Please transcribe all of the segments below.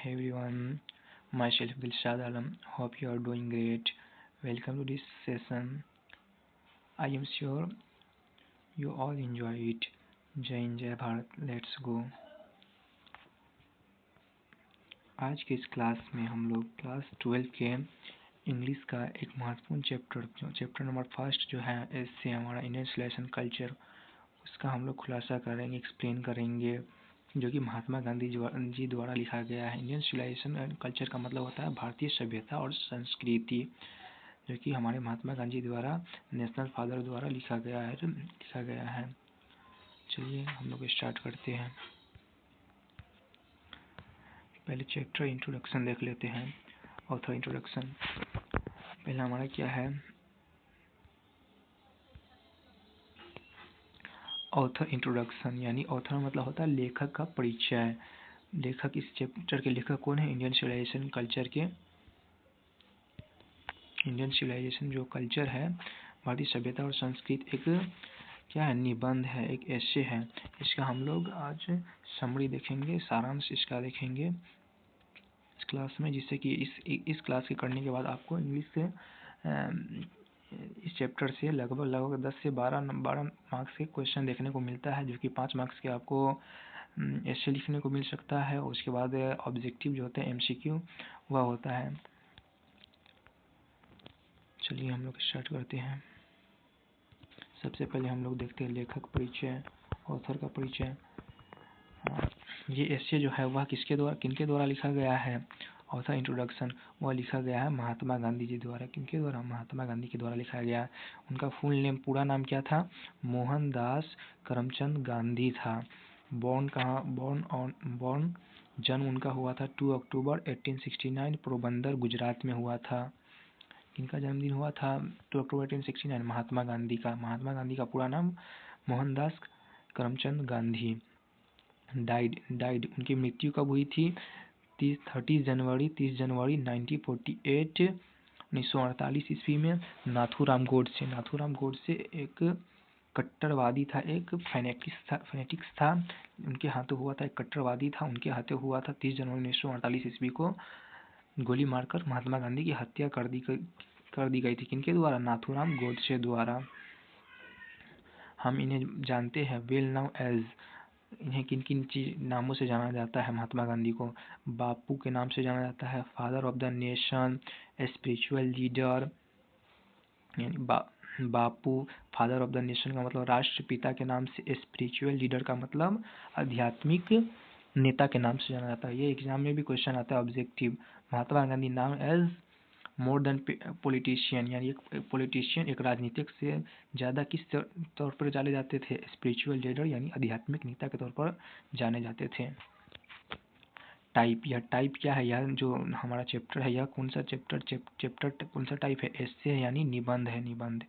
Hey everyone, myself Dilshad Alam. Hope you are doing great. Welcome to this session. I am sure you all enjoy it. जय हिंद जय Bharat. Let's go. आज के इस class में हम लोग क्लास 12 के इंग्लिश का एक महत्वपूर्ण चैप्टर नंबर फर्स्ट जो है इससे हमारा इंडियन सिविलाइजेशन कल्चर, उसका हम लोग खुलासा करेंगे, एक्सप्लेन करेंगे, जो कि महात्मा गांधी जी द्वारा लिखा गया है. इंडियन सिविलाइजेशन एंड कल्चर का मतलब होता है भारतीय सभ्यता और संस्कृति, जो कि हमारे महात्मा गांधी द्वारा, नेशनल फादर द्वारा लिखा गया है. चलिए हम लोग स्टार्ट करते हैं. पहले चैप्टर इंट्रोडक्शन देख लेते हैं. Author introduction. पहला हमारा क्या है? ऑथर इंट्रोडक्शन, यानी ऑथर मतलब होता है लेखक का परिचय. लेखक, इस चैप्टर के लेखक कौन है? इंडियन सिविलाइजेशन कल्चर के. इंडियन सिविलाइजेशन जो कल्चर है, भारतीय सभ्यता और संस्कृति, एक क्या है? निबंध है, एक एसे है. इसका हम लोग आज समरी देखेंगे, सारांश इसका देखेंगे इस क्लास में, जिससे कि इस क्लास के करने के बाद आपको इंग्लिश से इस चैप्टर से लगभग 10 से 12 मार्क्स के क्वेश्चन देखने को मिलता है, जो कि 5 मार्क्स के आपको एसे लिखने को मिल सकता है. उसके बाद ऑब्जेक्टिव जो होते हैं MCQ वह होता है. चलिए हम लोग स्टार्ट करते हैं. सबसे पहले हम लोग देखते हैं लेखक परिचय, ऑथर का परिचय. ये एसे जो है वह किनके द्वारा लिखा गया है? ऑथर इंट्रोडक्शन वह लिखा गया है महात्मा गांधी जी द्वारा. किनके द्वारा? महात्मा गांधी के द्वारा लिखा गया. उनका फुल नेम, पूरा नाम क्या था? मोहनदास करमचंद गांधी था. बॉर्न जन्म उनका हुआ था 2 अक्टूबर 1869 पोरबंदर गुजरात में हुआ था. इनका जन्मदिन हुआ था 2 अक्टूबर 1869. महात्मा गांधी का पूरा नाम मोहनदास करमचंद गांधी. डाइड उनकी मृत्यु कब हुई थी? 30 जनवरी 1948 ईस्वी में नाथूराम गोडसे एक कट्टरवादी था, एक फेनेटिक्स था. उनके हाथों हुआ था, एक कट्टरवादी था. उनके हाथों हुआ था 30 जनवरी 1948 ईस्वी को गोली मारकर महात्मा गांधी की हत्या कर दी गई थी. किनके द्वारा? नाथूराम गोडसे द्वारा. हम इन्हें जानते हैं वेल नाउ एज. इन्हें किन किन नामों से जाना जाता है? महात्मा गांधी को बापू के नाम से जाना जाता है, father of the nation, spiritual leader. यानी बापू फादर ऑफ द नेशन का मतलब राष्ट्रपिता के नाम से, स्पिरिचुअल लीडर का मतलब आध्यात्मिक नेता के नाम से जाना जाता है. ये एग्जाम में भी क्वेश्चन आता है ऑब्जेक्टिव. महात्मा गांधी नाम एज मोर देन पॉलिटिशियन, यानी एक पॉलिटिशियन, एक राजनीतिक से ज़्यादा किस तौर पर जाने जाते थे? स्पिरिचुअल लीडर, यानी आध्यात्मिक नेता के तौर पर जाने जाते थे. टाइप, यह टाइप क्या है? यह जो हमारा चैप्टर है, यह कौन सा चैप्टर कौन सा टाइप है? एसे यानी निबंध है, निबंध.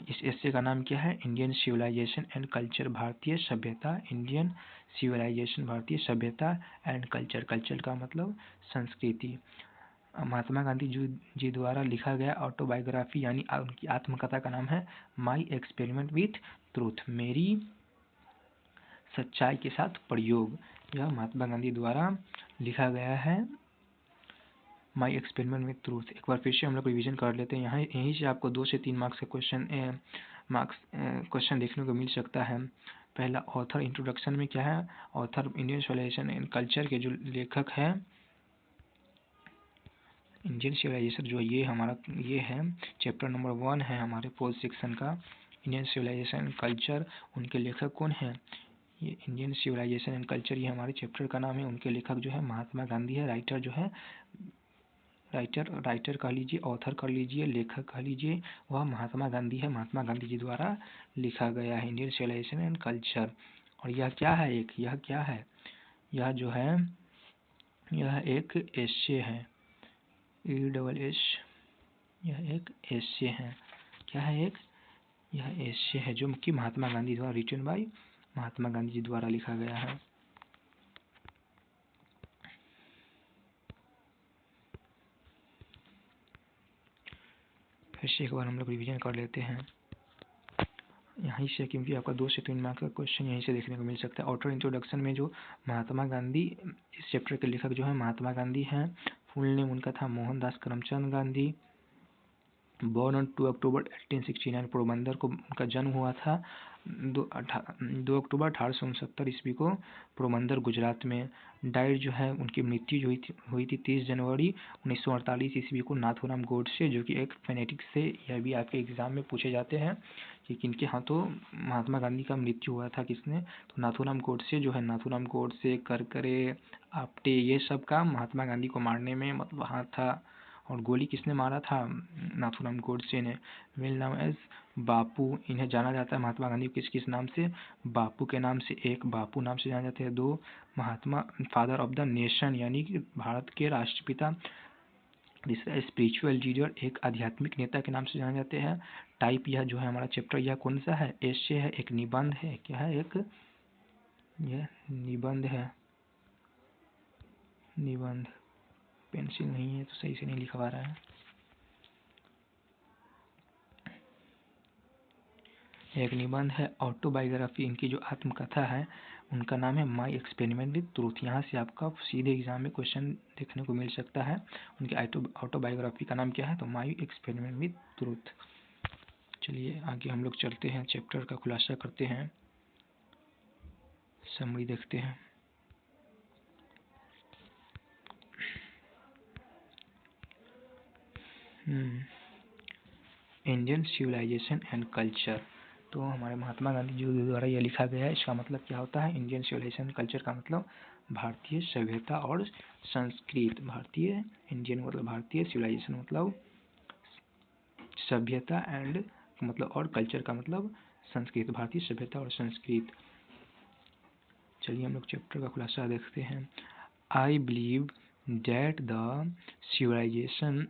इस एसे का नाम क्या है? इंडियन सिविलाइजेशन एंड कल्चर, भारतीय सभ्यता. इंडियन सिविलाइजेशन, भारतीय सभ्यता एंड कल्चर. कल्चर का मतलब संस्कृति. महात्मा गांधी जी द्वारा लिखा गया ऑटोबायोग्राफी, यानी उनकी आत्मकथा का नाम है माई एक्सपेरिमेंट विथ ट्रूथ, मेरी सच्चाई के साथ प्रयोग. यह महात्मा गांधी द्वारा लिखा गया है माई एक्सपेरिमेंट विथ ट्रूथ. एक बार फिर से हम लोग रिविजन कर लेते हैं. यहीं से आपको 2 से 3 मार्क्स का क्वेश्चन देखने को मिल सकता है. पहला ऑथर इंट्रोडक्शन में क्या है? Author Indian civilisation and culture के जो लेखक हैं, इंडियन सिविलाइजेशन जो ये है चैप्टर नंबर 1 है हमारे 4th सेक्शन का, इंडियन सिविलाइजेशन एंड कल्चर. उनके लेखक कौन है? ये इंडियन सिविलाइजेशन एंड कल्चर, ये हमारे चैप्टर का नाम है. उनके लेखक जो है महात्मा गांधी है. राइटर जो है, राइटर कह लीजिए, ऑथर कर लीजिए, लेखक कह लीजिए, वह महात्मा गांधी है. महात्मा गांधी जी द्वारा लिखा गया है इंडियन सिविलाइजेशन एंड कल्चर. और यह क्या है? यह क्या है? यह जो है, यह एक एसे है. ESS, यह एक एसे है. क्या है? यह एसे है जो कि महात्मा गांधी द्वारा, रिटन बाय महात्मा गांधी जी द्वारा लिखा गया है. फिर से एक बार हम लोग रिवीजन कर लेते हैं. यहीं से, क्योंकि आपका 2 से 3 मार्क्स का क्वेश्चन यहीं से देखने को मिल सकता है। ऑटो इंट्रोडक्शन में जो महात्मा गांधी, इस चैप्टर के लेखक जो है महात्मा गांधी हैं। फुल नेम उनका था मोहनदास करमचंद गांधी। बॉर्न ऑन 2 अक्टूबर 1869, पोरबंदर को उनका जन्म हुआ था। 2 अक्टूबर 1869 ईस्वी को पोरबंदर गुजरात में। डाइड जो है, उनकी मृत्यु जो हुई थी 30 जनवरी 1948 ईस्वी को नाथूराम गोडसे, जो कि एक फेनेटिक से, यह भी आपके एग्जाम में पूछे जाते हैं कि किनके हाथों महात्मा गांधी का मृत्यु हुआ था, किसने, तो नाथूराम गोडसे जो है, नाथूराम गोडसे, करकरे, आपटे, ये सब का महात्मा गांधी को मारने में मतलब हाथ था। और गोली किसने मारा था, नाथूराम गोडसे ने। वेल नाम एज बापू, इन्हें जाना जाता है महात्मा गांधी किस किस नाम से, बापू के नाम से, एक बापू नाम से जाने जाते हैं, 2 महात्मा फादर ऑफ द नेशन यानी कि भारत के राष्ट्रपिता, तीसरा स्पिरिचुअल लीडर, एक आध्यात्मिक नेता के नाम से जाने जाते हैं। टाइप, यह जो है हमारा चैप्टर यह कौन सा है, एसे है, एक निबंध है, क्या है, एक यह निबंध है, निबंध। पेंसिल नहीं है तो सही से नहीं लिखा रहा है। एक निबंध है। ऑटोबायोग्राफी, इनकी जो आत्मकथा है उनका नाम है माई एक्सपेरिमेंट विद ट्रूथ। यहाँ से आपका सीधे एग्जाम में क्वेश्चन देखने को मिल सकता है। उनकी ऑटोबायोग्राफी का नाम क्या है, तो माई एक्सपेरिमेंट विद ट्रूथ। चलिए आगे हम लोग चलते हैं, चैप्टर का खुलासा करते हैं, समरी देखते हैं। इंडियन सिविलाइजेशन एंड कल्चर, तो हमारे महात्मा गांधी जी द्वारा यह लिखा गया है। इसका मतलब क्या होता है, इंडियन सिविलाइजेशन कल्चर का मतलब भारतीय सभ्यता और संस्कृति। भारतीय, इंडियन मतलब भारतीय, सिविलाइजेशन मतलब सभ्यता, एंड मतलब और कल्चर का मतलब संस्कृति, भारतीय सभ्यता और संस्कृति। चलिए हम लोग चैप्टर का खुलासा देखते हैं। I believe that the civilization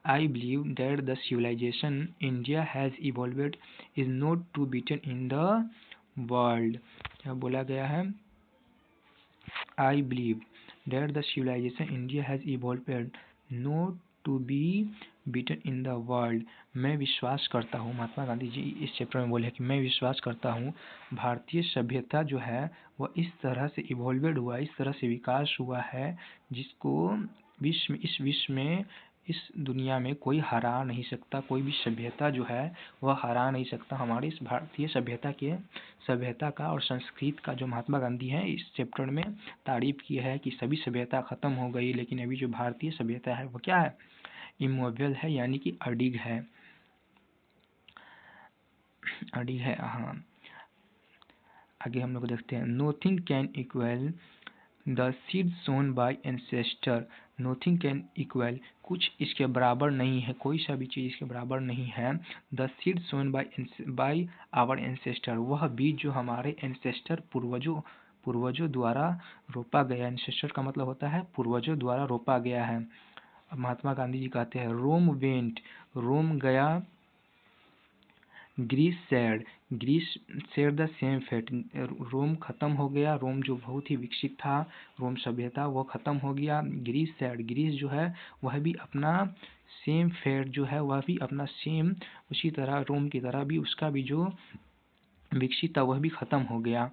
I believe that the civilization India has evolved is not to be beaten in the world। क्या बोला गया है, I believe that the civilization India has evolved not to be beaten in the world। मैं विश्वास करता हूँ, महात्मा गांधी जी इस chapter में बोले कि मैं विश्वास करता हूँ भारतीय सभ्यता जो है वह इस तरह से इवॉल्वेड हुआ, इस तरह से विकास हुआ है जिसको विश्व में, इस दुनिया में कोई हरा नहीं सकता। कोई भी सभ्यता जो है वह हरा नहीं सकता। हमारी इस भारतीय सभ्यता का और संस्कृति का जो महात्मा गांधी हैं इस चैप्टर में तारीफ की है कि सभी सभ्यता खत्म हो गई, लेकिन अभी जो भारतीय सभ्यता है वो क्या है, इमोवेबल है, यानी कि अडिग है, अडिग है। हाँ, आगे हम लोग देखते हैं। Nothing can equal the seed sown by ancestor. Nothing can equal, कुछ इसके बराबर नहीं है, कोई सा भी चीज़ इसके बराबर नहीं है। The seed sown by our ancestor, वह बीज जो हमारे एंसेस्टर पूर्वजों द्वारा रोपा गया। एंसेस्टर का मतलब होता है पूर्वजों द्वारा रोपा गया है। महात्मा गांधी जी कहते हैं रोम वेंट, रोम गया, Greece share the same fate, Rome खत्म हो गया, रोम जो बहुत ही विकसित था, रोम सभ्यता वो खत्म हो गया। ग्रीस जो है वह भी अपना सेम फेट जो है वह भी अपना सेम, उसी तरह रोम की तरह भी उसका भी जो विकसित था वह भी खत्म हो गया।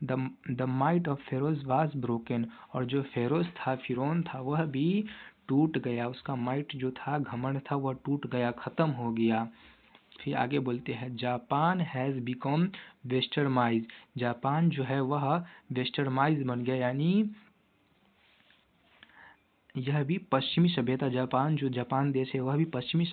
The might of Feroz was broken, और जो फेरोज था, फिरौन था, वह भी टूट गया। उसका माइट जो था, घमंड था, वह टूट गया, खत्म हो गया। फिर आगे बोलते हैं Japan has become westernise, Japan जो है वह वेस्टर्नाइज बन गया, यानी यह भी पश्चिमी सभ्यता, जापान देश है वह भी पश्चिमी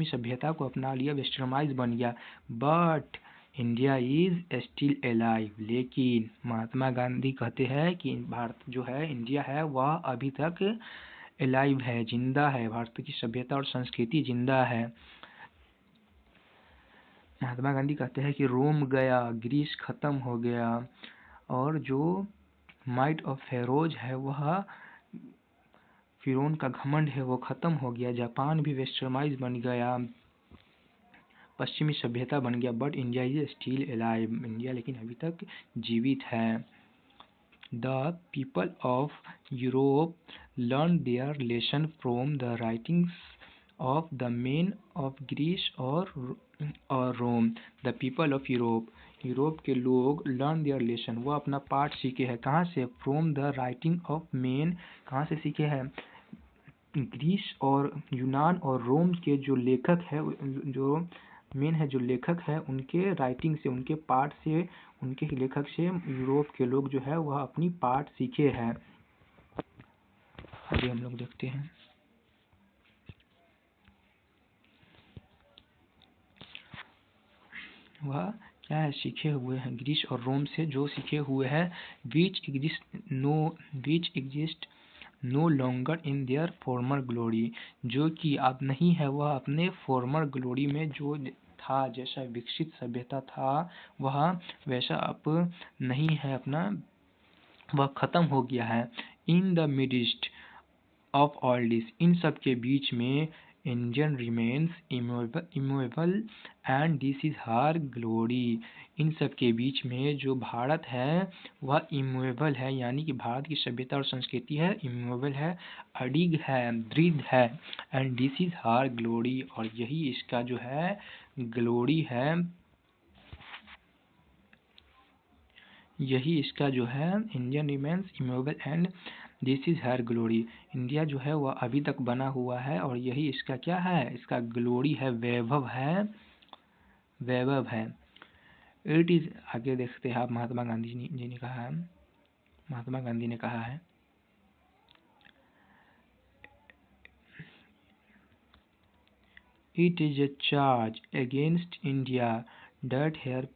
सभ्यता को अपना लिया, वेस्टर्नाइज बन गया। But India is still alive, लेकिन महात्मा गांधी कहते हैं कि भारत जो है, इंडिया है, वह अभी तक एलाइव है, जिंदा है, भारत की सभ्यता और संस्कृति जिंदा है। महात्मा गांधी कहते हैं कि रोम गया, ग्रीस खत्म हो गया, और जो माइट ऑफ फेरोज है वह, फिरौन का घमंड है वो खत्म हो गया, जापान भी वेस्टर्नाइज बन गया, पश्चिमी सभ्यता बन गया। But India is still alive, India लेकिन अभी तक जीवित है। The people of Europe learn their lesson from the writings of the men of Greece or Rome. The people of Europe. Europe के लोग लर्न देयर लेसन, वो अपना पाठ सीखे हैं कहाँ से? From the writing of main, कहाँ से सीखे हैं? ग्रीस और यूनान और रोम के जो लेखक है, जो मेन है, जो लेखक है, उनके राइटिंग से, उनके पाठ से, उनके लेखक से यूरोप के लोग जो है वह अपनी पाठ सीखे हैं। आगे हम लोग देखते हैं। वह क्या है? सीखे हुए हैं ग्रीस और रोम से जो सीखे हुए हैं। Which exist no longer in their former glory, जो कि अब नहीं है वह अपने फॉर्मर ग्लोरी में, जो था, जैसा विकसित सभ्यता था वह वैसा अब नहीं है, अपना वह खत्म हो गया है। In the midst of all this, इन सब के बीच में Indian remains immovable and this is her glory. इन सब के बीच में जो भारत है वह इमूवेबल है, यानी कि भारत की सभ्यता और संस्कृति है इमूवेबल है, अडिग है, दृढ़ है, and this is her glory, और यही इसका जो है ग्लोरी है, यही इसका जो है Indian remains immovable and this is her glory. India जो है वह अभी तक बना हुआ है और यही इसका क्या है? इसका ग्लोरी है, वैभव है, वैभव है। इट इज, आगे देखते हैं आप, महात्मा गांधी जी ने कहा है, महात्मा गांधी ने कहा है, it is a charge against India that here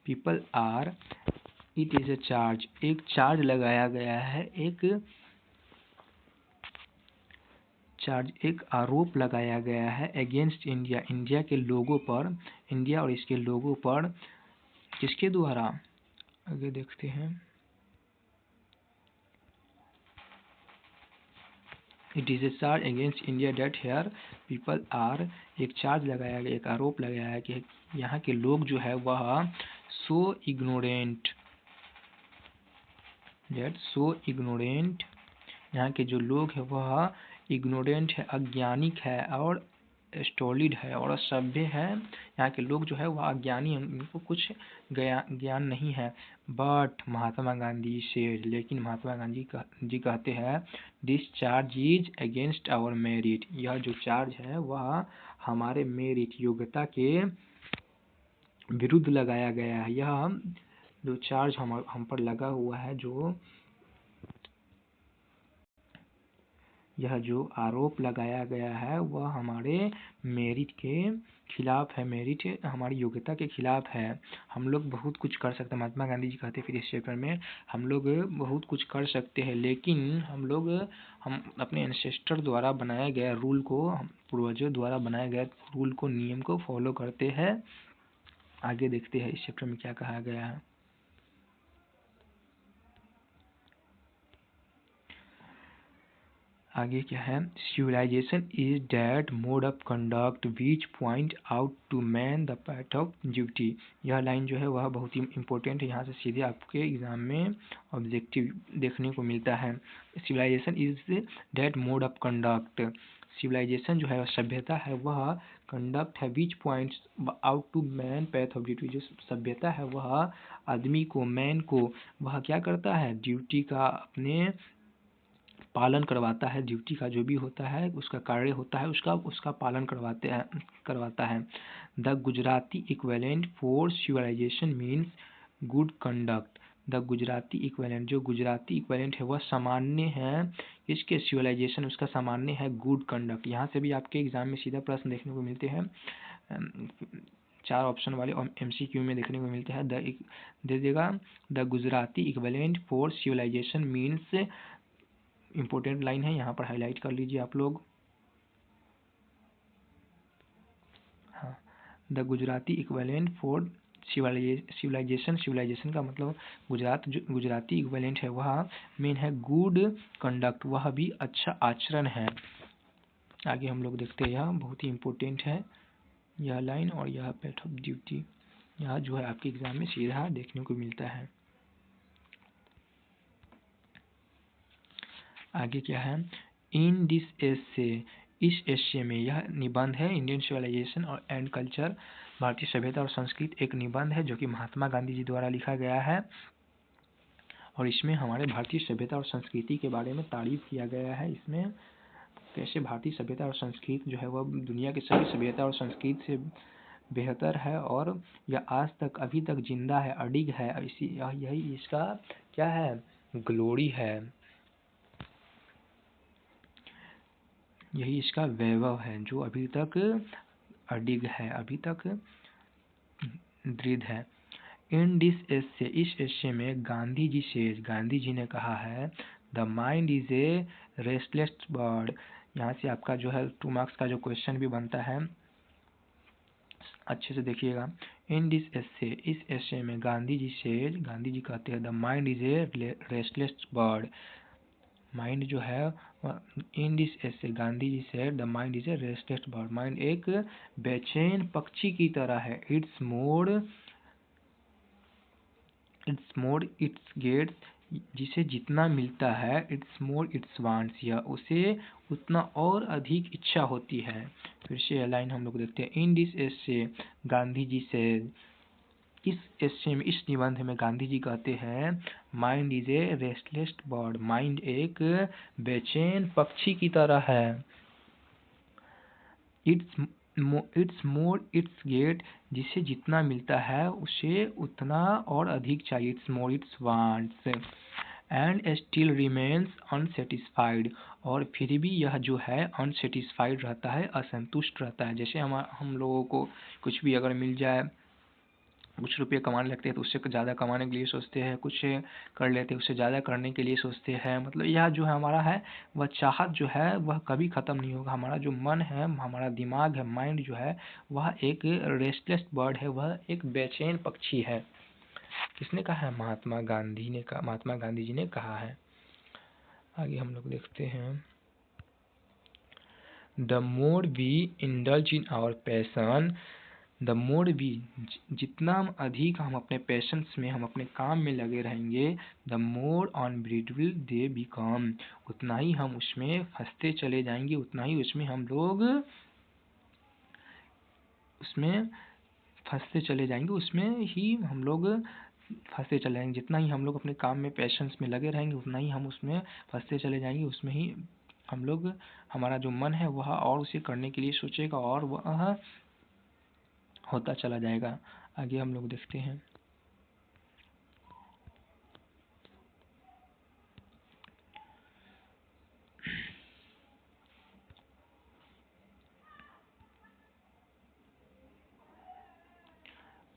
people are, it is a charge, एक चार्ज लगाया गया है, एक आरोप लगाया गया है अगेंस्ट इंडिया, इंडिया के लोगों पर, इंडिया और इसके लोगों पर, किसके द्वारा? आगे देखते हैं। It is a charge against India that here people are, एक चार्ज लगाया गया, एक आरोप लगाया है कि यहाँ के लोग जो है वह सो इग्नोरेंट, यहाँ के जो लोग है वह इग्नोरेंट है, अज्ञानिक है, और स्टोलिड है और असभ्य है। यहाँ के लोग जो है वह अज्ञानी हैं, उनको कुछ ज्ञान नहीं है। बट महात्मा गांधी से, लेकिन महात्मा गांधी जी कहते हैं this charge is against our merit, यह जो चार्ज है वह हमारे मेरिट, योग्यता के विरुद्ध लगाया गया है। यह जो चार्ज हम पर लगा हुआ है, यह जो आरोप लगाया गया है वह हमारे मेरिट के खिलाफ है, मेरिट हमारी योग्यता के खिलाफ है। हम लोग बहुत कुछ कर सकते हैं, महात्मा गांधी जी कहते हैं फिर इस चैप्टर में, हम लोग बहुत कुछ कर सकते हैं, लेकिन हम अपने एंसेस्टर द्वारा बनाए गए रूल को, पूर्वजों द्वारा बनाए गए रूल को, नियम को फॉलो करते हैं। आगे देखते हैं इस चैप्टर में क्या कहा गया है। आगे क्या है? Civilisation is that mode of conduct which point out to man the path of duty. यह लाइन जो है वह बहुत ही इंपॉर्टेंट है, यहाँ से सीधे आपके एग्जाम में ऑब्जेक्टिव देखने को मिलता है। Civilisation is that mode of conduct, civilisation जो है सभ्यता है वह कंडक्ट है which points out to man path of duty, जो सभ्यता है वह आदमी को, मैन को, वह क्या करता है? ड्यूटी का अपने पालन करवाता है, ड्यूटी का जो भी होता है, उसका कार्य होता है, उसका पालन करवाता है। The Gujarati equivalent for civilisation means good conduct. The Gujarati equivalent, जो गुजराती इक्विवेलेंट है वह सामान्य है, इसके सिविलाइजेशन उसका सामान्य है गुड कंडक्ट। यहाँ से भी आपके एग्जाम में सीधा प्रश्न देखने को मिलते हैं, 4 ऑप्शन वाले और MCQ में देखने को मिलते हैं। दे दीजिएगा, the Gujarati equivalent for civilisation means, important line है, यहाँ पर हाईलाइट कर लीजिए आप लोग। हाँ, the Gujarati equivalent for civilisation, civilisation का मतलब गुजराती इक्विवेलेंट है वह मेन है गुड कंडक्ट, वह भी अच्छा आचरण है। आगे हम लोग देखते हैं, यह बहुत ही इम्पोर्टेंट है यह लाइन, और यह पैथ ऑफ ड्यूटी, यह जो है आपके एग्जाम में सीधा देखने को मिलता है। आगे क्या है? इन दिस एसे इस एशे में, यह निबंध है इंडियन सिविलाइजेशन और एंड कल्चर, भारतीय सभ्यता और संस्कृति, एक निबंध है जो कि महात्मा गांधी जी द्वारा लिखा गया है और इसमें हमारे भारतीय सभ्यता और संस्कृति के बारे में तारीफ किया गया है। इसमें कैसे भारतीय सभ्यता और संस्कृति जो है वह दुनिया के सभी सभ्यता और संस्कृति से बेहतर है और यह आज तक अभी तक जिंदा है, अडिग है। इसी यही इसका क्या है, ग्लोरी है, यही इसका वैभव है जो अभी तक अडिग है, अभी तक दृढ़ है। इन दिस एसे, इस एसे में गांधी जी से, गांधी जी ने कहा है the mind is a restless bird. यहाँ से आपका जो है 2 मार्क्स का जो क्वेश्चन भी बनता है, अच्छे से देखिएगा। इन दिस एसे, इस एसे में गांधी जी से, गांधी जी कहते हैं the mind is a restless bird. Mind जो है, इन दिस एसे गांधी जी से the mind is a restless bird, mind एक बेचैन पक्षी की तरह है। इट्स मोड इट्स गेट्स, जिसे जितना मिलता है, इट्स मोर इट्स वांट्स, या उसे उतना और अधिक इच्छा होती है। फिर से लाइन हम लोग देखते हैं। इन दिस एसे गांधी जी से, इस एसे में, इस निबंध में गांधी जी कहते हैं mind is a restless bird, mind एक बेचैन पक्षी की तरह है। इट्स मोर इट्स गेट, जिसे जितना मिलता है उसे उतना और अधिक चाहिए। It's more it's wants and still remains unsatisfied, और फिर भी यह जो है अनसेटिस्फाइड रहता है, असंतुष्ट रहता है। जैसे हम लोगों को कुछ भी अगर मिल जाए, कुछ रुपये कमाने लगते हैं तो उससे ज़्यादा कमाने के लिए सोचते हैं, कुछ कर लेते हैं उससे ज़्यादा करने के लिए सोचते हैं। मतलब यह जो है हमारा है, वह चाहत जो है वह कभी ख़त्म नहीं होगा। हमारा जो मन है, हमारा दिमाग है, माइंड जो है वह एक रेस्टलेस बर्ड है, वह एक बेचैन पक्षी है। किसने कहा है? महात्मा गांधी ने कहा, महात्मा गांधी जी ने कहा है। आगे हम लोग देखते हैं। The more we indulge in our passion, the more we, जितना अधिक हम अपने पैशंस में, हम अपने काम में लगे रहेंगे, द मोर अनब्रीडेबल दे बिकम, उतना ही हम उसमें फंसते चले जाएंगे, उतना ही उसमें हम लोग उसमें फंसते चले जाएंगे, उसमें ही हम लोग फंसते चले जाएंगे। जितना ही हम लोग अपने काम में पैशंस में लगे रहेंगे, उतना ही हम उसमें फंसते चले जाएंगे, उसमें ही हम लोग, हमारा जो मन है वह और उसे करने के लिए सोचेगा और वह होता चला जाएगा। आगे हम लोग देखते हैं।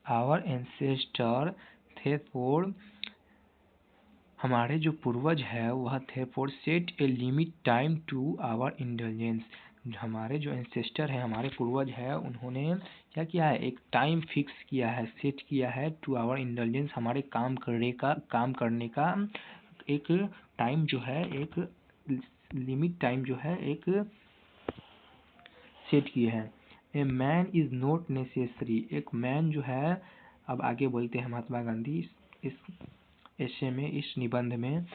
आवर एंसेस्टर थेरफोर, हमारे जो पूर्वज है वह therefore set a limit time to our intelligence, हमारे जो एंसेस्टर है, हमारे पूर्वज है, उन्होंने क्या किया है, एक टाइम फिक्स किया है, सेट किया है टू आवर इंटेलिजेंस, हमारे काम करने का एक टाइम जो है, एक लिमिट टाइम जो है एक सेट किए हैं। A man is not necessary, एक मैन जो है, अब आगे बोलते हैं महात्मा गांधी इस एशे में, इस निबंध में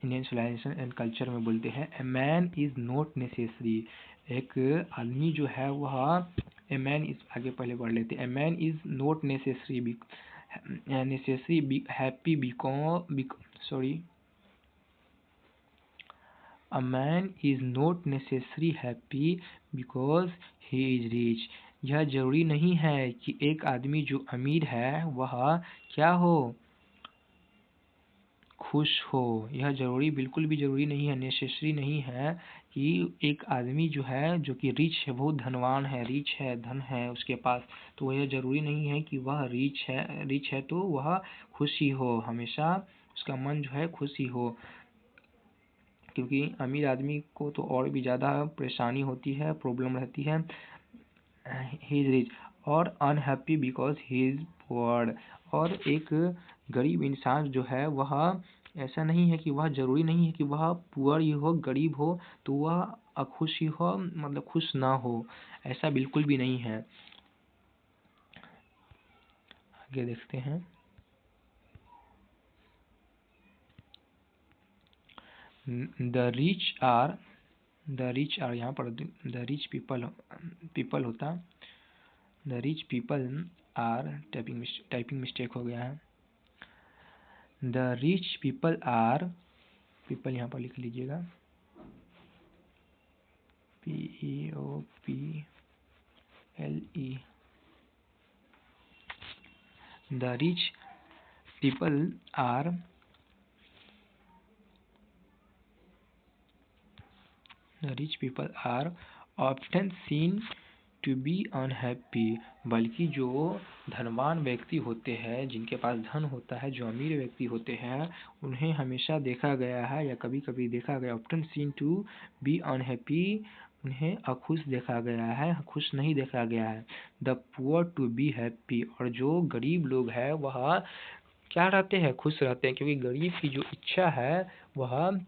इंडियन सिविलाइजेशन एंड कल्चर में बोलते हैं a man is not necessary, एक आदमी जो है वह, ए मैन इज, आगे पहले पढ़ लेते हैं। A man is not necessary happy because A man is not necessarily happy because he is rich, यह जरूरी नहीं है कि एक आदमी जो अमीर है वह क्या हो, खुश हो। यह जरूरी, बिल्कुल भी जरूरी नहीं है, नेसेसरी नहीं है कि एक आदमी जो है, जो कि रिच है, बहुत धनवान है, रिच है, धन है उसके पास, तो यह जरूरी नहीं है कि वह रिच है तो वह खुशी हो, हमेशा उसका मन जो है खुशी हो। क्योंकि अमीर आदमी को तो और भी ज़्यादा परेशानी होती है, प्रॉब्लम रहती है। ही इज रिच और unhappy because he is poor, और एक गरीब इंसान जो है वह, ऐसा नहीं है कि वह जरूरी नहीं है कि वह पुअर ही हो, गरीब हो तो वह अखुश ही हो, मतलब खुश ना हो, ऐसा बिल्कुल भी नहीं है। आगे देखते हैं। The rich are the rich are, यहाँ पर द रिच पीपल होता, the rich people are, typing mistake हो गया है। The rich people are, people यहाँ पर लिख लीजिएगा, PEOPLE। The rich people are, the rich people are often seen to be unhappy, बल्कि जो धनवान व्यक्ति होते हैं, जिनके पास धन होता है, जो अमीर व्यक्ति होते हैं, उन्हें हमेशा देखा गया है या कभी कभी देखा गया, often seen to be unhappy, उन्हें अखुश देखा गया है, खुश नहीं देखा गया है। The poor to be happy, और जो गरीब लोग हैं वह क्या रहते हैं, खुश रहते हैं, क्योंकि गरीब की जो इच्छा है वह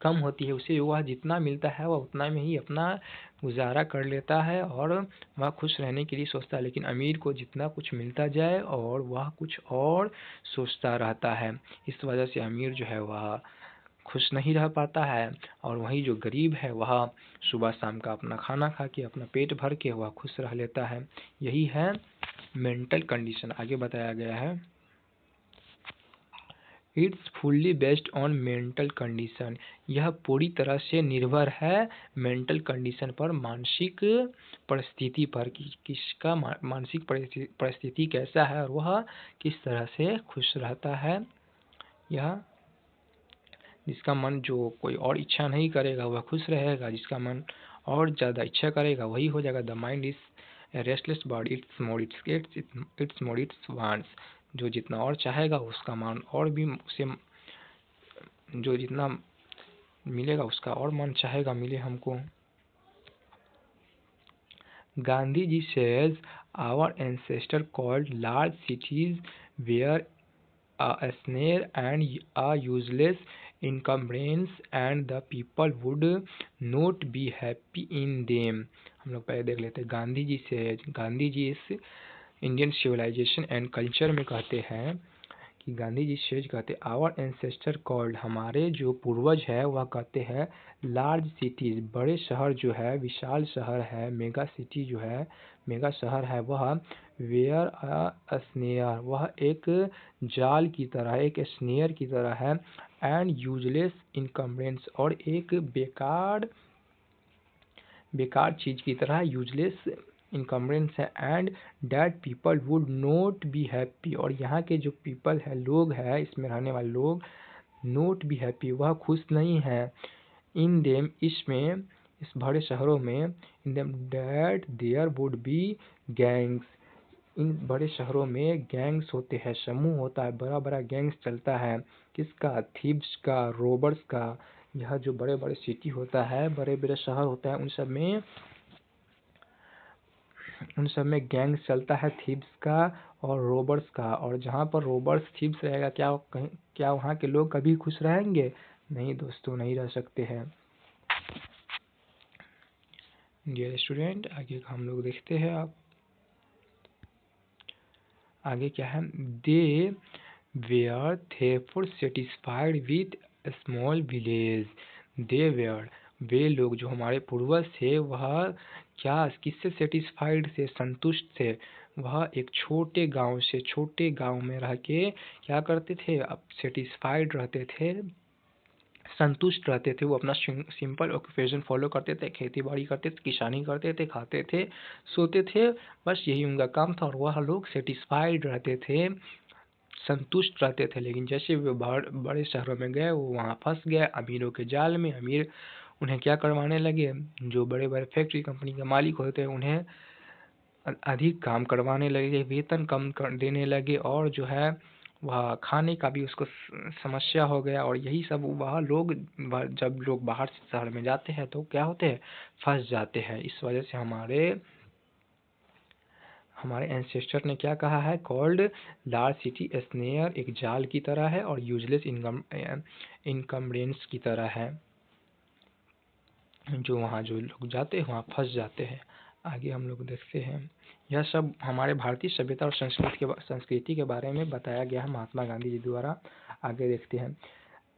कम होती है, उसे वह जितना मिलता है वह उतना में ही अपना गुजारा कर लेता है और वह खुश रहने के लिए सोचता है। लेकिन अमीर को जितना कुछ मिलता जाए और वह कुछ और सोचता रहता है, इस वजह से अमीर जो है वह खुश नहीं रह पाता है, और वही जो गरीब है वह सुबह शाम का अपना खाना खा के, अपना पेट भर के वह खुश रह लेता है। यही है मेंटल कंडीशन। आगे बताया गया है, it's fully based on mental condition, यह पूरी तरह से निर्भर है मेंटल कंडीशन पर, मानसिक परिस्थिति पर, कि किसका मानसिक परिस्थिति कैसा है और वह किस तरह से खुश रहता है। यह जिसका मन जो कोई और इच्छा नहीं करेगा वह खुश रहेगा, जिसका मन और ज़्यादा इच्छा करेगा वही हो जाएगा। The mind is restless body, it's mode it's wants, जो जितना और चाहेगा उसका मन और भी उसे, जो जितना मिलेगा उसका और मन चाहेगा मिले हमको। Gandhi ji says our ancestor called large cities where a snare and a useless encumbrance and the people would not be happy in them। हम लोग पहले देख लेते हैं। गांधी जी से, गांधी जी इस इंडियन सिविलाइजेशन एंड कल्चर में कहते हैं कि गांधी जी सेज कहते हैं आवर एंसेस्टर कॉल्ड, हमारे जो पूर्वज है वह कहते हैं लार्ज सिटीज, बड़े शहर जो है, विशाल शहर है, मेगा सिटी जो है, मेगा शहर है, वह वेयर अ स्नेयर, वह एक जाल की तरह, एक स्नेयर की तरह है, एंड यूजलेस इनकम्बरेंस, और एक बेकार चीज की तरह, यूजलेस इनकम्बरेंस है, and that people would not be happy, और यहाँ के जो पीपल है, लोग हैं, इसमें रहने वाले लोग, नॉट बी हैप्पी, वह खुश नहीं है, इन देम, इसमें, इस बड़े शहरों में, in them that there would be gangs, इन बड़े शहरों में गैंग्स होते हैं, समूह होता है, बड़ा बड़ा गैंग्स चलता है, किसका, थीव्स का, रोबर्स का। यह जो बड़े बड़े सिटी होता है, बड़े बड़े शहर होता है, उन सब में गैंग्स चलता है, थीव्स का और रोबर्स का। और जहाँ पर रोबर्स थीव्स रहेगा, क्या वहाँ के लोग कभी खुश रहेंगे? नहीं दोस्तों, नहीं रह सकते हैं। डियर स्टूडेंट, आगे हम लोग देखते हैं। आप आगे क्या है, they were therefore satisfied with small village, they were, वे लोग जो हमारे पूर्वज थे वह क्या, किससे सेटिस्फाइड थे, संतुष्ट थे, वह एक छोटे गांव से, छोटे गांव में रह के क्या करते थे, अब सेटिस्फाइड रहते थे, संतुष्ट रहते थे। वो अपना सिंपल ऑक्यूपेशन फॉलो करते थे, खेती बाड़ी करते थे, किसानी करते थे, खाते थे, सोते थे, बस यही उनका काम था, और वह लोग सेटिस्फाइड रहते थे, संतुष्ट रहते थे। लेकिन जैसे वे बड़े शहरों में गए, वो वहाँ फंस गए अमीरों के जाल में। अमीर उन्हें क्या करवाने लगे, जो बड़े बड़े फैक्ट्री कंपनी के मालिक होते हैं उन्हें अधिक काम करवाने लगे, वेतन कम देने लगे, और जो है वह खाने का भी उसको समस्या हो गया। और यही सब वह लोग, जब लोग बाहर से शहर में जाते हैं तो क्या होते हैं, फंस जाते हैं। इस वजह से हमारे एंसेस्टर ने क्या कहा है, कॉल्ड लार्ज सिटी स्नेयर, एक जाल की तरह है, और यूजलेस इनकम्बरेंस की तरह है, जो वहाँ जो लोग जाते हैं वहाँ फंस जाते हैं। आगे हम लोग देखते हैं। यह सब हमारे भारतीय सभ्यता और संस्कृति के बारे में बताया गया है महात्मा गांधी जी द्वारा। आगे देखते हैं।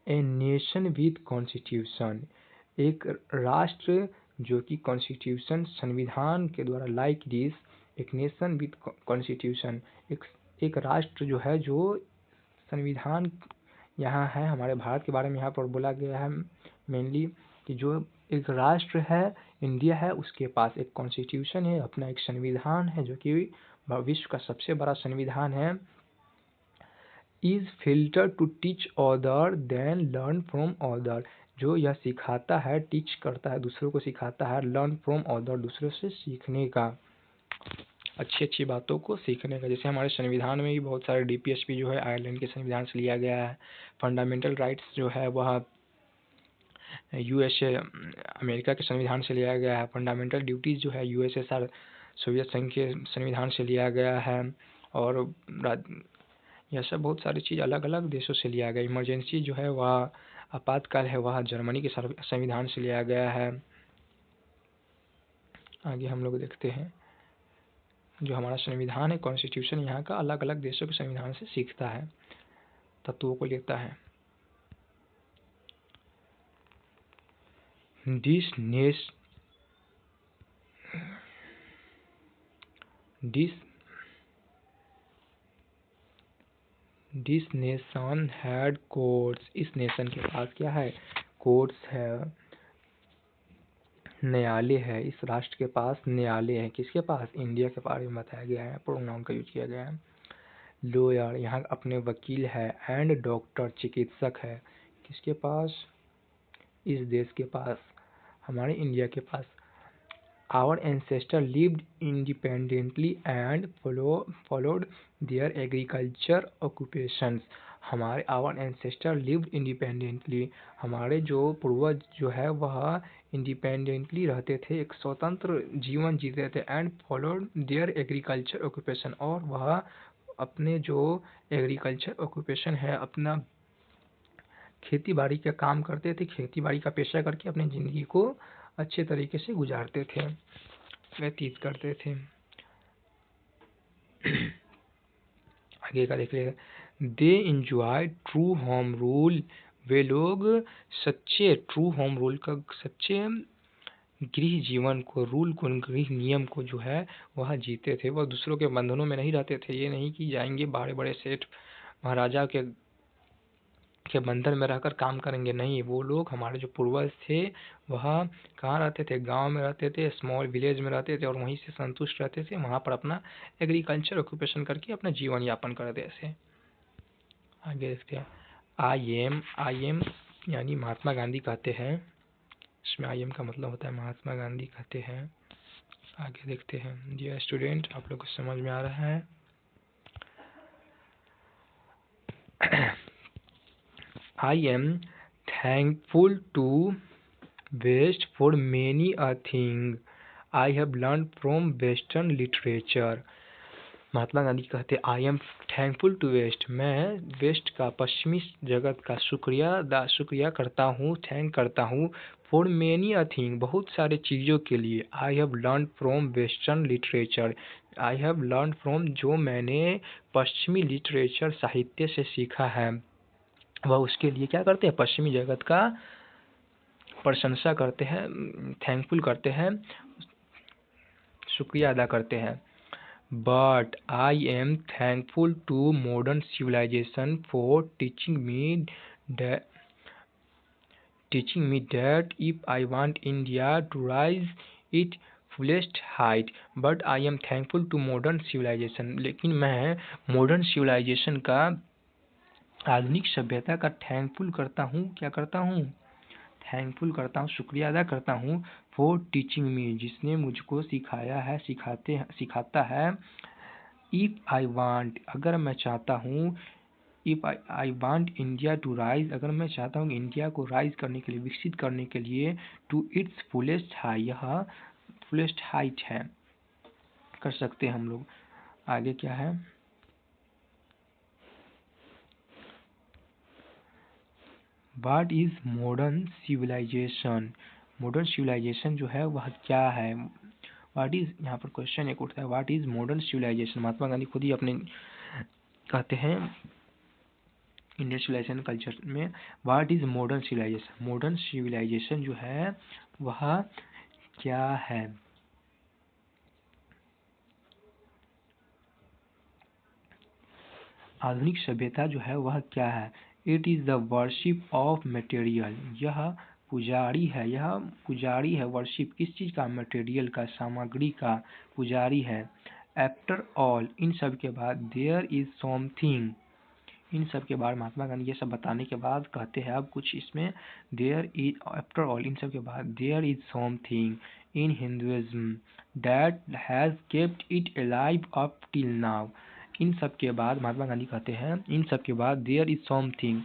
ए नेशन विद कॉन्स्टिट्यूशन, एक राष्ट्र जो कि कॉन्स्टिट्यूशन संविधान के द्वारा लाइक दिस, एक नेशन विद कॉन्स्टिट्यूशन, एक राष्ट्र जो है जो संविधान यहाँ है हमारे भारत के बारे में यहाँ पर बोला गया है मेनली कि जो एक राष्ट्र है इंडिया है उसके पास एक कॉन्स्टिट्यूशन है, अपना एक संविधान है जो कि विश्व का सबसे बड़ा संविधान है। Is filter to teach other than learn from other, जो यह सिखाता है, टीच करता है, दूसरों को सिखाता है, लर्न फ्रॉम अदर, दूसरों से सीखने का, अच्छी अच्छी बातों को सीखने का। जैसे हमारे संविधान में भी बहुत सारे डीपीएसपी जो है आयरलैंड के संविधान से लिया गया है। फंडामेंटल राइट्स जो है वह यूएसए अमेरिका के संविधान से लिया गया है। फंडामेंटल ड्यूटीज़ जो है यूएसएसआर सोवियत संघ के संविधान से लिया गया है। और यह सब बहुत सारी चीज़ अलग अलग देशों से लिया गया। इमरजेंसी जो है वह आपातकाल है वह जर्मनी के संविधान से लिया गया है। आगे हम लोग देखते हैं जो हमारा संविधान है कॉन्स्टिट्यूशन यहाँ का अलग अलग देशों के संविधान से सीखता है, तत्वों को लेता है। दिस नेशन हैड कोर्ट्स, इस नेशन के पास क्या है, कोर्ट्स है, न्यायालय है। इस राष्ट्र के पास न्यायालय है। किसके पास, इंडिया के बारे में बताया गया है, प्रोनाउन का यूज किया गया है। लॉयर, यहाँ अपने वकील है। एंड डॉक्टर, चिकित्सक है। किसके पास, इस देश के पास, हमारे इंडिया के पास। Our ancestor lived independently and followed their agriculture occupations, हमारे आवर एंसेस्टर लिव्ड इंडिपेंडेंटली, हमारे जो पूर्वज जो है वह इंडिपेंडेंटली रहते थे, एक स्वतंत्र जीवन जीते थे। And followed their agriculture occupation, और वह अपने जो एग्रीकल्चर ऑक्यूपेशन है, अपना खेती बाड़ी का काम करते थे, खेती बाड़ी का पेशा करके अपनी ज़िंदगी को अच्छे तरीके से गुजारते थे, व्यतीत करते थे। आगे का देख लेते। They enjoy true home rule, वे लोग सच्चे ट्रू होम रूल का, सच्चे गृह जीवन को, रूल को, गृह नियम को जो है वह जीते थे। वह दूसरों के बंधनों में नहीं रहते थे। ये नहीं कि जाएंगे बड़े बड़े सेठ महाराजा के बंधन में रहकर काम करेंगे, नहीं। वो लोग हमारे जो पूर्वज थे वह कहाँ रहते थे, गांव में रहते थे, स्मॉल विलेज में रहते थे और वहीं से संतुष्ट रहते थे, वहाँ पर अपना एग्रीकल्चर ऑक्यूपेशन करके अपना जीवन यापन करते थे। आगे देखते हैं। आई एम यानी महात्मा गांधी कहते हैं, इसमें आई एम का मतलब होता है महात्मा गांधी कहते हैं। आगे देखते हैं। डियर स्टूडेंट, आप लोग को समझ में आ रहा है। I am thankful to West for many a thing I have learned from Western literature. Mahatma Gandhi कहते I am thankful to west, मैं वेस्ट का, पश्चिमी जगत का शुक्रिया करता हूँ, थैंक करता हूँ। फॉर मेनी अ थिंग, बहुत सारे चीज़ों के लिए। I have learn from western literature, I have learn from, जो मैंने पश्चिमी लिटरेचर साहित्य से सीखा है, वह उसके लिए क्या करते हैं, पश्चिमी जगत का प्रशंसा करते हैं, थैंकफुल करते हैं, शुक्रिया अदा करते हैं। But I am thankful to modern civilisation for teaching me that if I want India to rise it fullest height. But I am thankful to modern civilisation, लेकिन मैं मॉडर्न सिविलाइजेशन का, आधुनिक सभ्यता का थैंकफुल करता हूँ, क्या करता हूँ, थैंकफुल करता हूँ, शुक्रिया अदा करता हूँ। फॉर टीचिंग मी, जिसने मुझको सिखाया है, सिखाता है। इफ़ आई वांट, अगर मैं चाहता हूँ, if I want India to rise, अगर मैं चाहता हूँ इंडिया को राइज करने के लिए, विकसित करने के लिए, टू इट्स फुलेस्ट हाई, यह फुलेस्ट हाइट है, कर सकते हैं हम लोग। आगे क्या है, what is modern civilisation, modern civilisation जो है वह क्या है। व्हाट इज, यहाँ पर क्वेश्चन एक उठता है, what is modern civilisation. Mahatma Gandhi खुद ही अपने कहते हैं इंडियन सिविलाइजेशन कल्चर में what is modern civilisation, modern civilisation जो है वह क्या है। आधुनिक सभ्यता जो है वह क्या है। It is the worship of material, यह पुजारी है, यह पुजारी है। वर्शिप किस चीज का, मटेरियल का, सामग्री का पुजारी है। आफ्टर ऑल, इन सब के बाद, देयर इज समथिंग, इन सब के बाद महात्मा गांधी ये सब बताने के बाद कहते हैं अब कुछ इसमें, देयर इज, आफ्टर ऑल, इन सब के बाद, there is something in Hinduism that has kept it alive up till now. इन सब के बाद महात्मा गांधी कहते हैं, इन सब के बाद देयर इज समथिंग,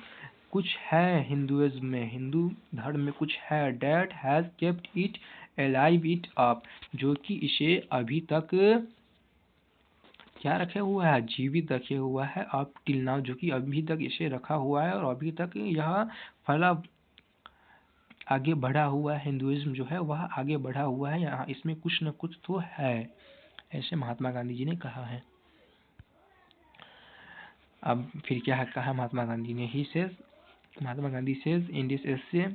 कुछ है हिंदुइज्म में, हिंदू धर्म में कुछ है, that has kept it alive it up, जो कि इसे अभी तक क्या रखे हुआ है, जीवित रखे हुआ है, अप टिल नाउ, जो कि अभी तक इसे रखा हुआ है और अभी तक यह फैला आगे बढ़ा हुआ है। हिंदुइज्म जो है वह आगे बढ़ा हुआ है, यहाँ इसमें कुछ न कुछ तो है, ऐसे महात्मा गांधी जी ने कहा है। अब फिर क्या कहा महात्मा गांधी ने, he says, Mahatma Gandhi says in this essay,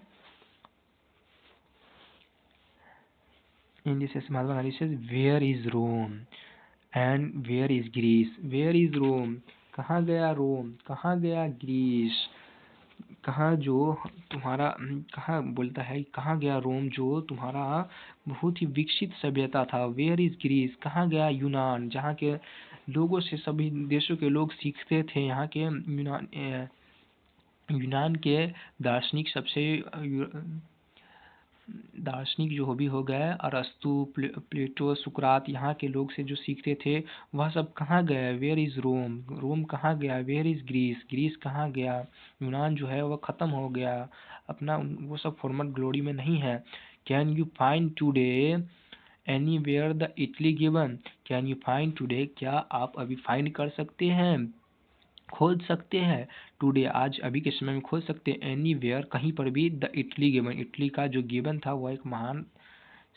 Mahatma Gandhi says where is Rome and where is Greece, where is Rome, कहाँ गया रोम, कहाँ गया ग्रीस, कहाँ जो तुम्हारा, कहाँ बोलता है, कहाँ गया रोम जो तुम्हारा बहुत ही विकसित सभ्यता था। वेयर इज ग्रीस, कहाँ गया यूनान, जहाँ के लोगों से सभी देशों के लोग सीखते थे। यहाँ के यूनान के दार्शनिक सबसे दार्शनिक जो भी हो गए, अरस्तु, प्लेटो, सुकरात, यहाँ के लोग से जो सीखते थे वह सब कहाँ गए। वेयर इज रोम, रोम कहाँ गया। वेयर इज ग्रीस, ग्रीस कहाँ गया। यूनान जो है वह खत्म हो गया, अपना वो सब फॉर्मल ग्लोरी में नहीं है। Can you find today anywhere the Italy given, can you find today, क्या आप अभी फाइंड कर सकते हैं, खोज सकते हैं, टुडे, आज अभी के समय में खोज सकते हैं, एनी वेयर, कहीं पर भी, द इटली गिवन, इटली का जो गिवन था वह एक महान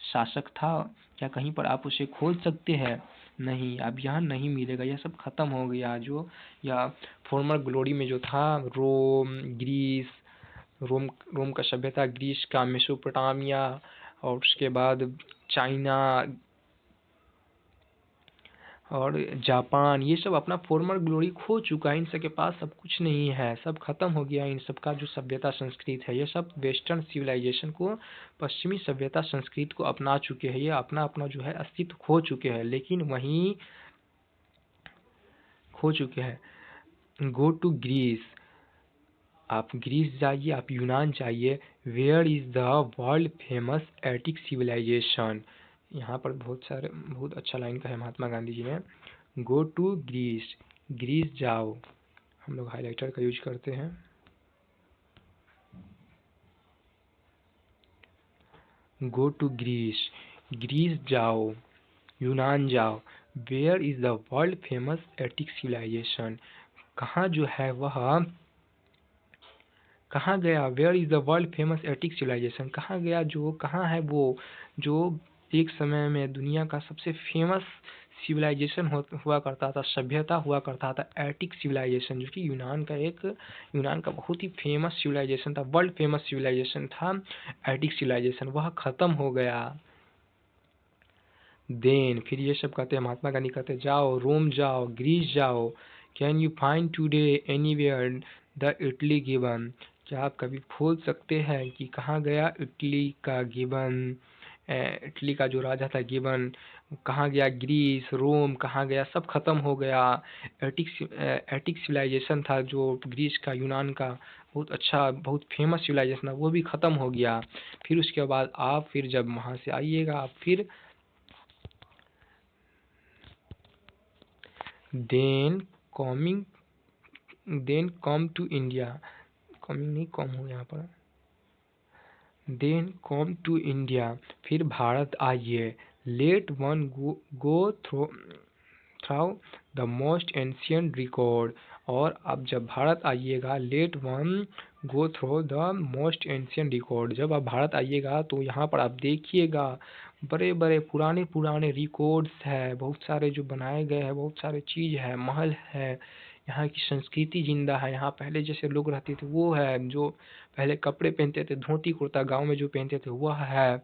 शासक था, क्या कहीं पर आप उसे खोज सकते हैं, नहीं, अब यहाँ नहीं मिलेगा, यह सब खत्म हो गया। जो या फॉर्मर ग्लोरी में जो था, रोम, ग्रीस, रोम का सभ्यता, ग्रीस का मेसोपोटामिया, और उसके बाद चाइना और जापान, ये सब अपना फॉर्मल ग्लोरी खो चुका है, इन सब के पास सब कुछ नहीं है, सब खत्म हो गया। इन सब का जो सभ्यता संस्कृत है, ये सब वेस्टर्न सिविलाइजेशन को, पश्चिमी सभ्यता संस्कृत को अपना चुके हैं, ये अपना अपना जो है अस्तित्व खो चुके हैं, लेकिन वहीं खो चुके हैं। गो टू ग्रीस, आप ग्रीस जाइए, आप यूनान जाइए। Where is the world famous Attic civilisation, यहाँ पर बहुत अच्छा लाइन का है महात्मा गांधी जी ने, गो टू ग्रीस, ग्रीस जाओ, हम लोग हाइलाइटर का यूज करते हैं, गो टू ग्रीस, ग्रीस जाओ, यूनान जाओ। Where is the world famous Attic civilisation, कहाँ जो है वह, कहाँ गया, where is the world famous Attic civilisation, कहाँ गया, जो कहाँ है वो जो एक समय में दुनिया का सबसे फेमस सिविलाइजेशन हुआ करता था, सभ्यता हुआ करता था, एटिक सिविलाइजेशन, जो कि यूनान का बहुत ही फेमस सिविलाइजेशन था, वर्ल्ड फेमस सिविलाइजेशन था एटिक सिविलाइजेशन, वह खत्म हो गया। देन फिर ये सब कहते हैं, महात्मा गांधी कहते हैं, जाओ रोम जाओ, ग्रीस जाओ, can you find today anywhere the Italy given, क्या आप कभी खोज सकते हैं कि कहाँ गया इटली का गिवन, इटली का जो राजा था गिवन, कहाँ गया, ग्रीस, रोम कहाँ गया, सब खत्म हो गया। एटिक सिविलाइजेशन था जो ग्रीस का, यूनान का बहुत अच्छा, बहुत फेमस सिविलाइजेशन था, वो भी खत्म हो गया। फिर उसके बाद आप फिर जब वहाँ से आइएगा, आप फिर then come to India, coming नहीं, कम हो यहाँ पर, देन कम टू इंडिया, फिर भारत आइए, let one go through the most ancient record, और अब जब भारत आइएगा, let one go through the most ancient record, जब आप भारत आइएगा तो यहाँ पर आप देखिएगा बड़े बड़े पुराने रिकॉर्ड्स है, बहुत सारे जो बनाए गए हैं, बहुत सारे चीज़ है, महल है, यहाँ की संस्कृति जिंदा है, यहाँ पहले जैसे लोग रहते थे वो है, जो पहले कपड़े पहनते थे धोती कुर्ता गांव में जो पहनते थे वह है,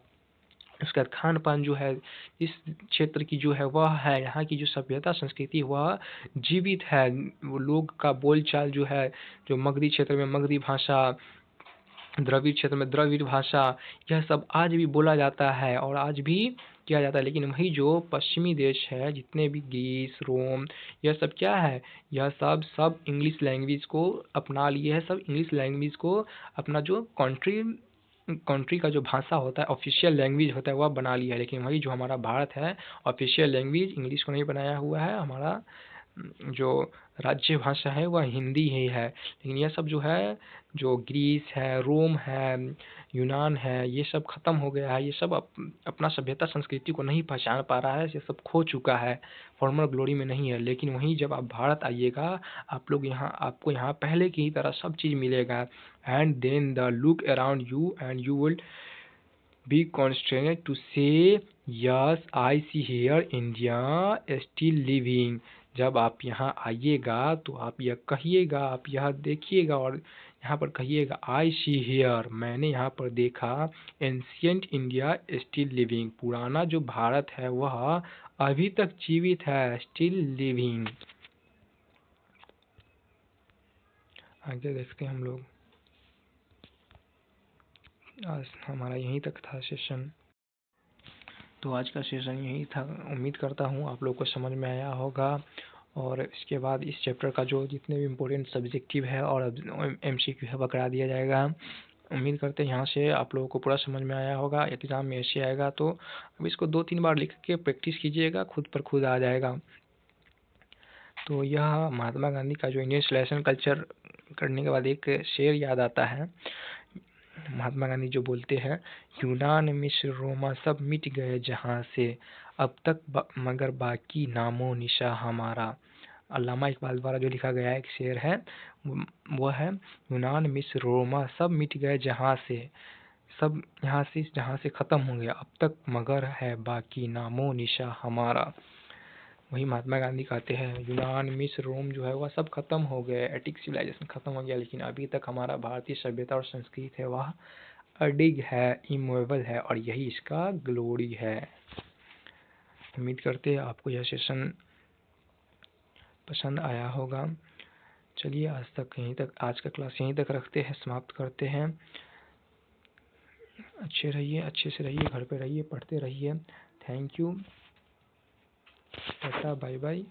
उसका खान पान जो है इस क्षेत्र की जो है वह है, यहाँ की जो सभ्यता संस्कृति वह जीवित है। वो लोग का बोलचाल जो है, जो मगधी क्षेत्र में मगधी भाषा, द्रविड़ क्षेत्र में द्रविड़ भाषा, यह सब आज भी बोला जाता है और आज भी किया जाता है। लेकिन वही जो पश्चिमी देश है, जितने भी ग्रीस रोम, यह सब क्या है, यह सब इंग्लिश लैंग्वेज को अपना लिए है, सब इंग्लिश लैंग्वेज को अपना जो कंट्री का जो भाषा होता है, ऑफिशियल लैंग्वेज होता है, वह बना लिया है। लेकिन वही जो हमारा भारत है, ऑफिशियल लैंग्वेज इंग्लिश को नहीं बनाया हुआ है, हमारा जो राज्य भाषा है वह हिंदी ही है। लेकिन यह सब जो है, जो ग्रीस है, रोम है, यूनान है, ये सब खत्म हो गया है, ये सब अपना सभ्यता संस्कृति को नहीं पहचान पा रहा है, ये सब खो चुका है, फॉर्मल ग्लोरी में नहीं है। लेकिन वहीं जब आप भारत आइएगा, आप लोग यहाँ, आपको यहाँ पहले की ही तरह सब चीज़ मिलेगा। And then the look around you and you will be constrained to say yes I see here India still living। जब आप यहाँ आइएगा तो आप यह कहिएगा, आप यह देखिएगा और यहाँ पर कहिएगा I see here, मैंने यहाँ पर देखा एंशियंट इंडिया स्टिल लिविंग, पुराना जो भारत है वह अभी तक जीवित है, स्टिल लिविंग। आगे देखते हैं हम लोग। आज हमारा यहीं तक था सेशन, तो आज का सेशन यही था। उम्मीद करता हूँ आप लोग को समझ में आया होगा और इसके बाद इस चैप्टर का जो जितने भी इम्पोर्टेंट सब्जेक्टिव है और MCQ है वह करा दिया जाएगा। उम्मीद करते हैं यहाँ से आप लोगों को पूरा समझ में आया होगा। एग्ज़ाम में ऐसे आएगा तो अब इसको 2-3 बार लिख के प्रैक्टिस कीजिएगा, खुद पर खुद आ जाएगा। तो यह महात्मा गांधी का जो इंडियन सिविलाइजेशन कल्चर करने के बाद एक शेर याद आता है। महात्मा गांधी जो बोलते हैं, यूनान मिस्र रोमा सब मिट गए जहाँ से, अब तक मगर बाकी नामो निशा हमारा। अल्लामा इकबाल द्वारा जो लिखा गया एक शेर है वह है, यूनान मिस्र रोमा सब मिट गए जहाँ से, सब यहाँ से जहाँ से ख़त्म हो गया, अब तक मगर है बाकी नामो निशा हमारा। वही महात्मा गांधी कहते हैं, यूनान मिस्र रोम जो है वह सब खत्म हो गए, एटिक सिविलाइजेशन खत्म हो गया, लेकिन अभी तक हमारा भारतीय सभ्यता और संस्कृति है वह अडिग है, इमूवेबल है और यही इसका ग्लोरी है। उम्मीद करते हैं आपको यह सेशन पसंद आया होगा। चलिए आज का क्लास यहीं तक रखते हैं, समाप्त करते हैं। अच्छे रहिए, अच्छे से रहिए, घर पे रहिए, पढ़ते रहिए। Thank you, tata, bye bye.